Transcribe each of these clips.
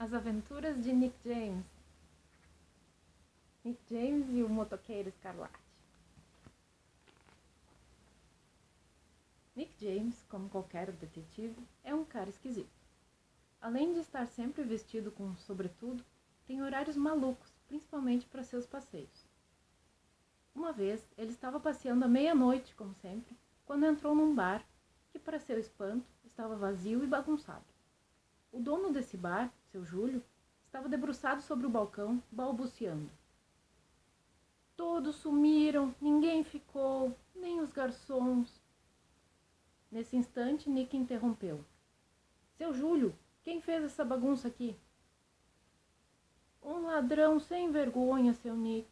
As aventuras de Nick James. Nick James e o motoqueiro escarlate. Nick James, como qualquer detetive, é um cara esquisito. Além de estar sempre vestido com um sobretudo, tem horários malucos, principalmente para seus passeios. Uma vez, ele estava passeando à meia-noite, como sempre, quando entrou num bar que, para seu espanto, estava vazio e bagunçado. O dono desse bar, seu Júlio, estava debruçado sobre o balcão, balbuciando. Todos sumiram, ninguém ficou, nem os garçons. Nesse instante, Nick interrompeu. Seu Júlio, quem fez essa bagunça aqui? Um ladrão sem vergonha, seu Nick.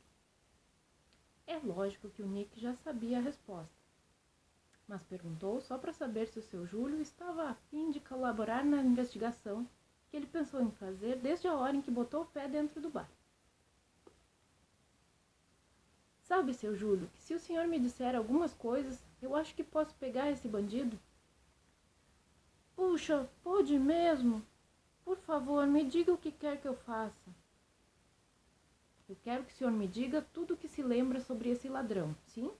É lógico que o Nick já sabia a resposta, mas perguntou só para saber se o seu Júlio estava a fim de colaborar na investigação que ele pensou em fazer desde a hora em que botou o pé dentro do bar. Sabe, seu Júlio, que se o senhor me disser algumas coisas, eu acho que posso pegar esse bandido? Puxa, pode mesmo? Por favor, me diga o que quer que eu faça. Eu quero que o senhor me diga tudo o que se lembra sobre esse ladrão, sim?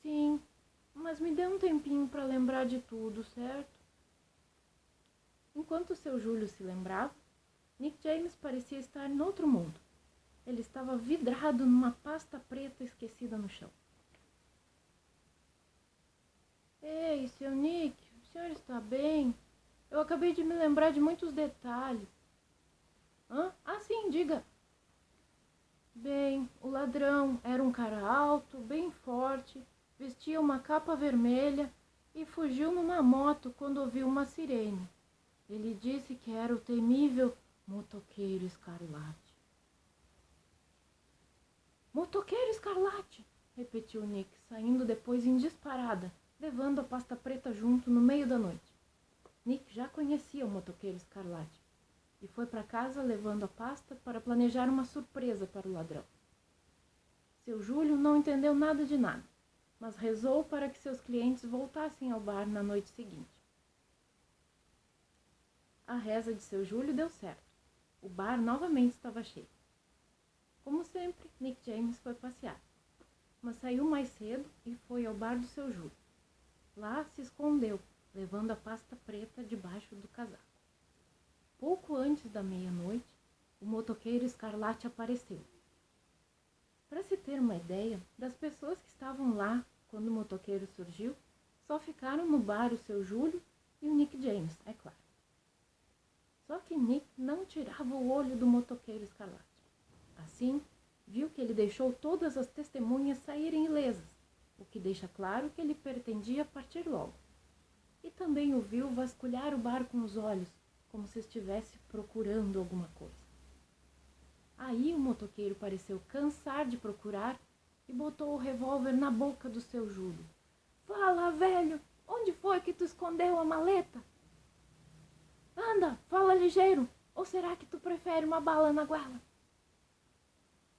Sim, mas me dê um tempinho para lembrar de tudo, certo? Enquanto seu Júlio se lembrava, Nick James parecia estar noutro mundo. Ele estava vidrado numa pasta preta esquecida no chão. Ei, seu Nick, o senhor está bem? Eu acabei de me lembrar de muitos detalhes. Hã? Ah, sim, diga. Bem, o ladrão era um cara alto, bem forte, vestia uma capa vermelha e fugiu numa moto quando ouviu uma sirene. Ele disse que era o temível motoqueiro escarlate. Motoqueiro escarlate! Repetiu Nick, saindo depois em disparada, levando a pasta preta junto no meio da noite. Nick já conhecia o motoqueiro escarlate e foi para casa levando a pasta para planejar uma surpresa para o ladrão. Seu Júlio não entendeu nada de nada, mas rezou para que seus clientes voltassem ao bar na noite seguinte. A reza de seu Júlio deu certo. O bar novamente estava cheio. Como sempre, Nick James foi passear, mas saiu mais cedo e foi ao bar do seu Júlio. Lá se escondeu, levando a pasta preta debaixo do casaco. Pouco antes da meia-noite, o motoqueiro escarlate apareceu. Para se ter uma ideia, das pessoas que estavam lá quando o motoqueiro surgiu, só ficaram no bar o seu Júlio e o Nick James, é claro. Só que Nick não tirava o olho do motoqueiro escarlate. Assim, viu que ele deixou todas as testemunhas saírem ilesas, o que deixa claro que ele pretendia partir logo. E também o viu vasculhar o bar com os olhos, como se estivesse procurando alguma coisa. Aí o motoqueiro pareceu cansar de procurar e botou o revólver na boca do seu Júlio. Fala, velho, onde foi que tu escondeu a maleta? Anda, fala ligeiro, ou será que tu prefere uma bala na goela?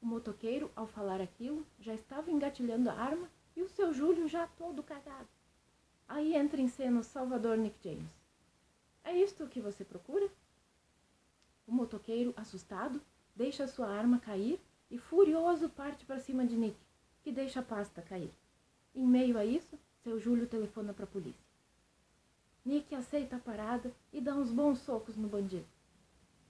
O motoqueiro, ao falar aquilo, já estava engatilhando a arma e o seu Júlio já todo cagado. Aí entra em cena o salvador Nick James. É isto que você procura? O motoqueiro, assustado, deixa sua arma cair e furioso parte para cima de Nick, que deixa a pasta cair. Em meio a isso, seu Júlio telefona para a polícia. Nick aceita a parada e dá uns bons socos no bandido.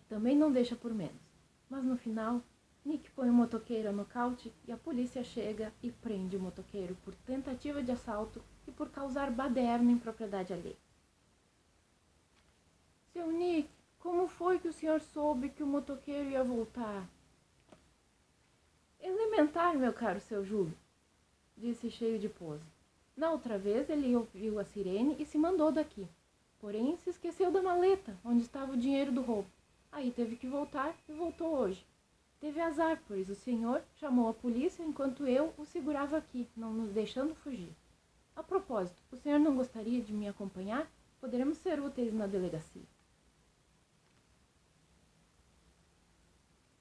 Também não deixa por menos, mas no final, Nick põe o motoqueiro a nocaute e a polícia chega e prende o motoqueiro por tentativa de assalto e por causar baderna em propriedade alheia. Seu Nick, como foi que o senhor soube que o motoqueiro ia voltar? Elementar, meu caro seu Júlio, disse cheio de pose. Na outra vez ele ouviu a sirene e se mandou daqui. Porém, se esqueceu da maleta, onde estava o dinheiro do roubo. Aí teve que voltar e voltou hoje. Teve azar, pois o senhor chamou a polícia enquanto eu o segurava aqui, não nos deixando fugir. A propósito, o senhor não gostaria de me acompanhar? Poderemos ser úteis na delegacia.